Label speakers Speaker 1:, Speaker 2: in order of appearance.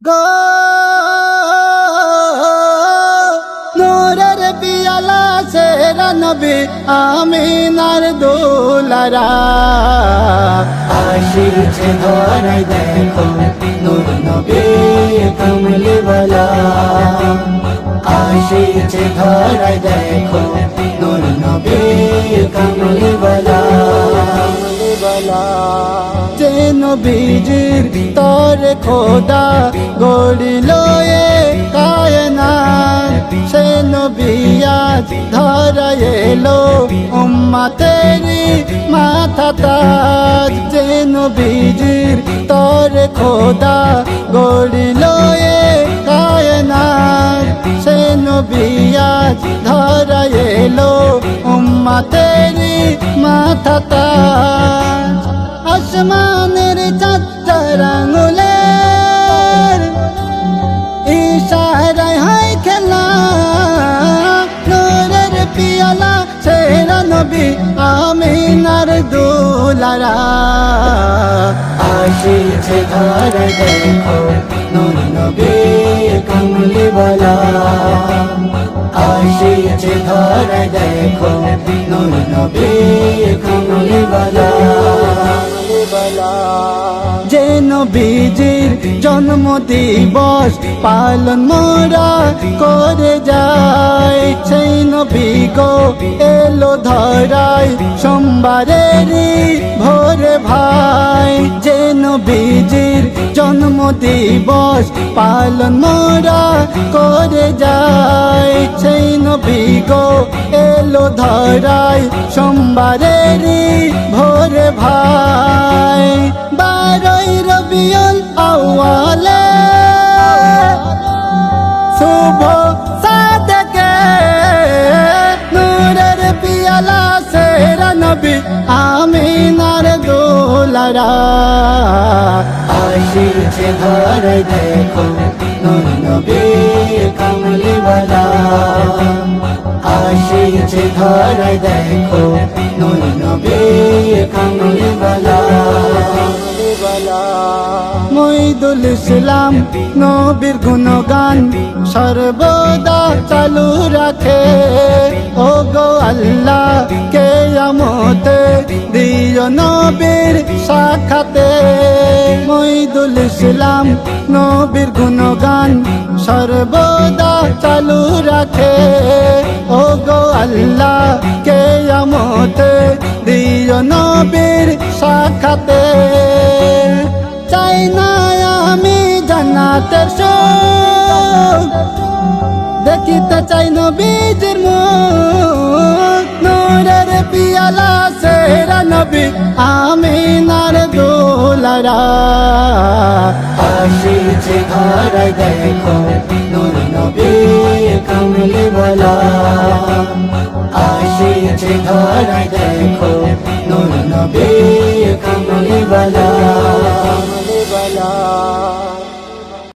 Speaker 1: গো নূরের পিয়ালা সেরা নবী আমিনার দুলারা
Speaker 2: আসিছে ধরায় দেখো নূর নবী কমলিওয়ালা আসিছে ধরায় দেখো নূর নবী কমলিওয়ালা
Speaker 1: যে নবীজির তরে খোদা গড়িল এ কায়নাত সে নবী আজ ধরায় এলো উম্মতেরি মাথা তাজ যে নবীজির তরে খোদা গড়িল এ কায়নাত সে নবী আজ ধরায় এলো উম্মতেরি মাথা তাজ আসমানের চাঁদ আঙুলের ইশারায় হয় খেলা নূরের পিয়ালা সেরা নবী আমিনার দুলারা
Speaker 2: আসিছে ধরায় দেখো নূর নবী কমলিওয়ালা আসিছে ধরায় দেখো নূর নবী কমলিওয়ালা
Speaker 1: যে নবীজির জন্ম দিবস পালন মোরা করে যায় সেই নবী গো এলো ধরায় সোমবারেরই ভোরে ভাই যে নবীজির জন্ম দিবস পালন মোরা করে যায় সেই নবী গো এলো ধরায় সোমবারেরই ভোরে ভাই 12ই রবিউল আউয়ালে শুভ সাদেকে নূরের পিয়ালা সেরা নবী আমিনার দুলারা
Speaker 2: আসিছে ধরায় দেখো নূর নবী কমলিওয়ালা আসিছে ধরায় দেখো নূর নবী কমলিওয়ালা
Speaker 1: মঈদুল ইসলাম নবীর গুণগান সর্বদা চালু রাখে ও গো আল্লাহ কিয়ামতে দিও নবীর সাক্ষাতে মঈদুল ইসলাম নবীর গুণগান সর্বদা চালু রাখে ও গো আল্লাহ কিয়ামতে দিও নবীর সাক্ষাতে চাই না আমি জান্নাতের সুখ দেখিতে চাই নবীজির মুখ নূরের পিয়ালা সেরা নবী আমিনার দুলারা
Speaker 2: আসিছে ধরায় দেখো নূর নবী কমলিওয়ালা আসিছে ধরায় দেখো নূর নবী কমলিওয়ালা